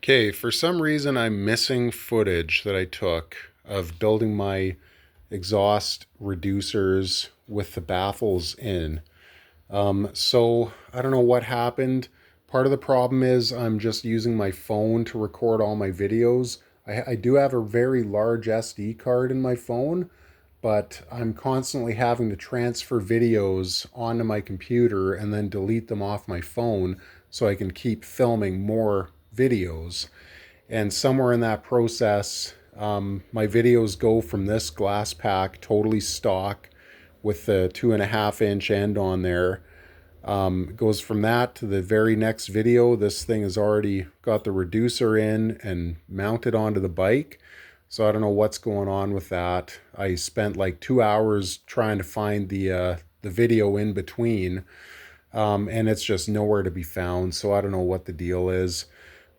Okay, for some reason I'm missing footage that I took of building my exhaust reducers with the baffles in. So I don't know what happened. Part of the problem is I'm just using my phone to record all my videos. I do have a very large SD card in my phone, but I'm constantly having to transfer videos onto my computer and then delete them off my phone so I can keep filming more videos. And somewhere in that process, my videos go from this glass pack, totally stock, with the 2.5 inch end on there. It goes from that to the very next video. This thing has already got the reducer in and mounted onto the bike. So I don't know what's going on with that. I spent like 2 hours trying to find the video in between, and it's just nowhere to be found. So I don't know what the deal is.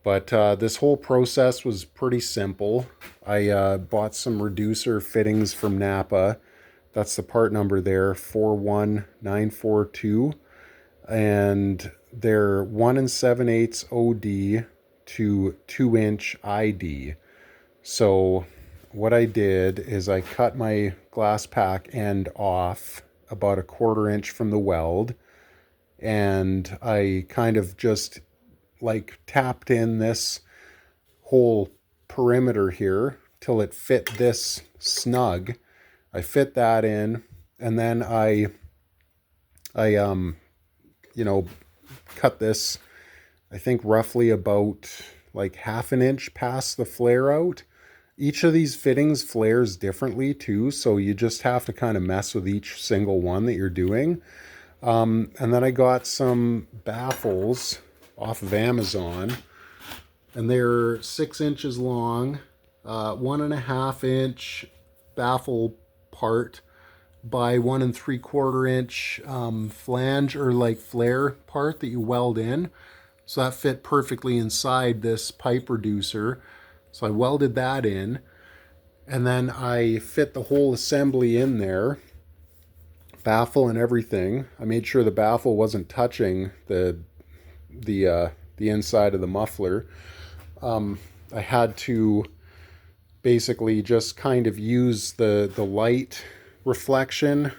But this whole process was pretty simple. I bought some reducer fittings from Napa. That's the part number there, 41942. And they're 1 7/8 OD to 2 inch ID. So what I did is I cut my glass pack end off about 1/4 inch from the weld, and I kind of just like tapped in this whole perimeter here till it fit this snug. I fit that in, and then I you know cut this, I think roughly about like 1/2 inch past the flare out. Each of these fittings flares differently too, so you just have to kind of mess with each single one that you're doing. And then I got some baffles off of Amazon, and they're 6 inches long, 1.5 inch baffle part by 1 3/4 inch flange or like flare part that you weld in. So that fit perfectly inside this pipe reducer. So I welded that in, and then I fit the whole assembly in there, baffle and everything. I made sure the baffle wasn't touching the inside of the muffler. I had to basically just kind of use the light reflection,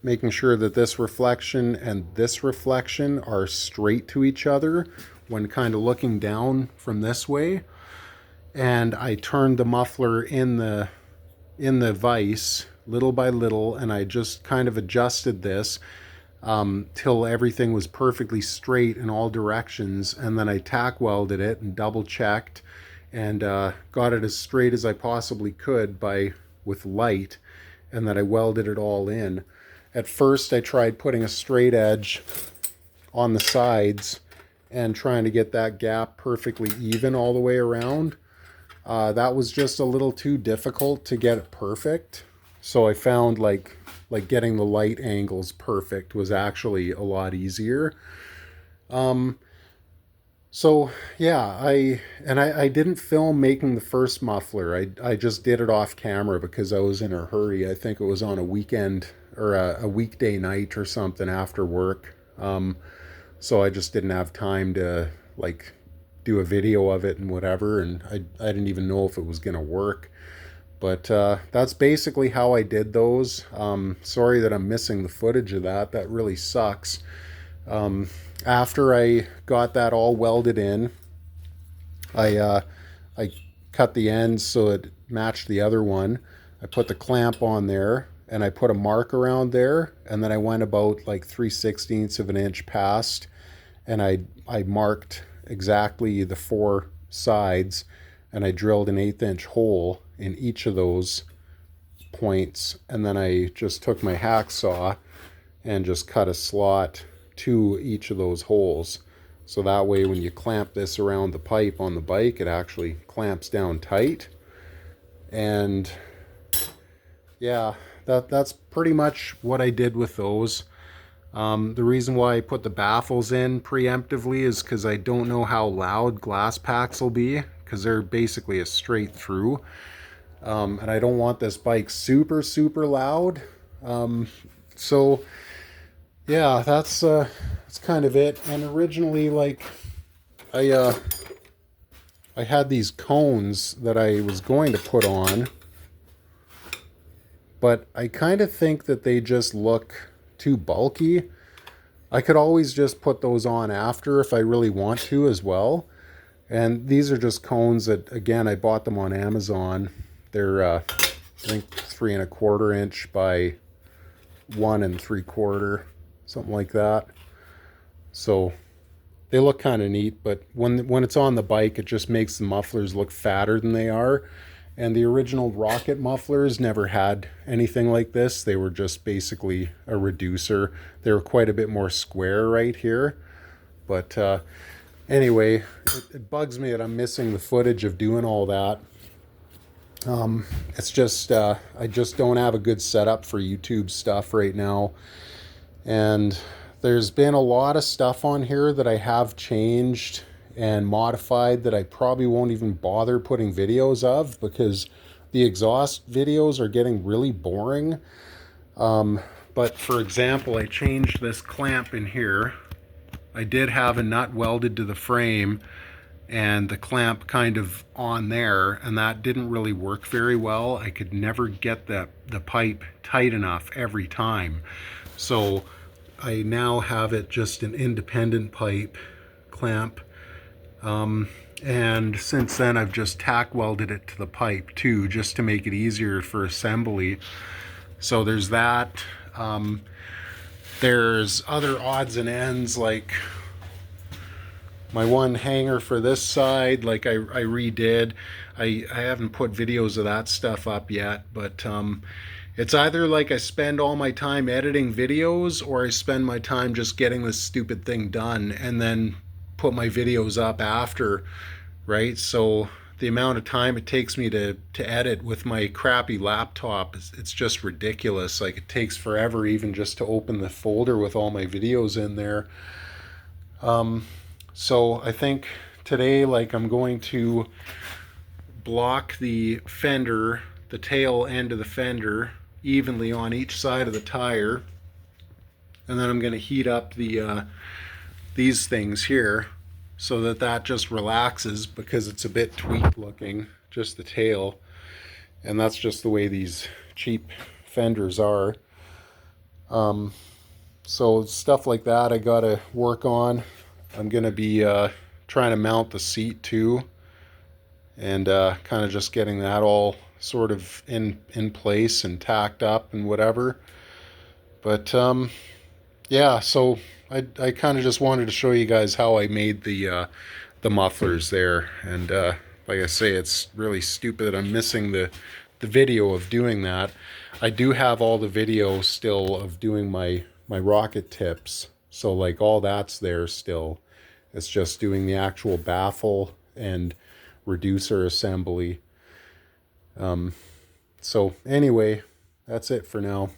making sure that this reflection and this reflection are straight to each other when kind of looking down from this way. And I turned the muffler in the vise little by little, and I just kind of adjusted this till everything was perfectly straight in all directions, and then I tack welded it and double checked and got it as straight as I possibly could with light, and then I welded it all in. At first I tried putting a straight edge on the sides and trying to get that gap perfectly even all the way around. That was just a little too difficult to get it perfect. So I found like getting the light angles perfect was actually a lot easier. So yeah, I didn't film making the first muffler. I just did it off camera because I was in a hurry. I think it was on a weekend or a weekday night or something after work. So I just didn't have time to like do a video of it and whatever, and I didn't even know if it was gonna work. But that's basically how I did those. Sorry that I'm missing the footage of that. That really sucks. After I got that all welded in, I cut the ends so it matched the other one. I put the clamp on there, and I put a mark around there, and then I went about like 3/16 of an inch past, and I marked exactly the four sides, and I drilled an 1/8 inch hole in each of those points, and then I just took my hacksaw and just cut a slot to each of those holes. So that way when you clamp this around the pipe on the bike, it actually clamps down tight. And yeah, that's pretty much what I did with those. The reason why I put the baffles in preemptively is because I don't know how loud glass packs will be, because they're basically a straight through. And I don't want this bike super, super loud. So yeah, that's kind of it. And originally, like, I had these cones that I was going to put on, but I kind of think that they just look too bulky. I could always just put those on after if I really want to as well. And these are just cones that, again, I bought them on Amazon. They're, I think, 3¼ inch by 1¾ something like that. So they look kind of neat, but when it's on the bike, it just makes the mufflers look fatter than they are. And the original Rocket mufflers never had anything like this. They were just basically a reducer. They were quite a bit more square right here. But anyway, it bugs me that I'm missing the footage of doing all that. It's just, I just don't have a good setup for YouTube stuff right now. And there's been a lot of stuff on here that I have changed and modified that I probably won't even bother putting videos of because the exhaust videos are getting really boring. But for example, I changed this clamp in here. I did have a nut welded to the frame and the clamp kind of on there, and that didn't really work very well. I could never get the pipe tight enough every time. So I now have it just an independent pipe clamp. And since then I've just tack welded it to the pipe too, just to make it easier for assembly. So there's that. There's other odds and ends, like my one hanger for this side, like I redid. I haven't put videos of that stuff up yet, but it's either like I spend all my time editing videos or I spend my time just getting this stupid thing done and then put my videos up after, right? So the amount of time it takes me to edit with my crappy laptop, it's just ridiculous. Like it takes forever even just to open the folder with all my videos in there. So I think today, like, I'm going to block the fender, the tail end of the fender, evenly on each side of the tire, and then I'm going to heat up the these things here so that just relaxes because it's a bit tweaked looking, just the tail, and that's just the way these cheap fenders are. So stuff like that I gotta work on. I'm gonna be trying to mount the seat too, and kind of just getting that all sort of in place and tacked up and whatever. But yeah, so I kind of just wanted to show you guys how I made the mufflers there. And like I say, it's really stupid that I'm missing the video of doing that. I do have all the video still of doing my rocket tips, so like all that's there still. It's just doing the actual baffle and reducer assembly. So anyway, that's it for now.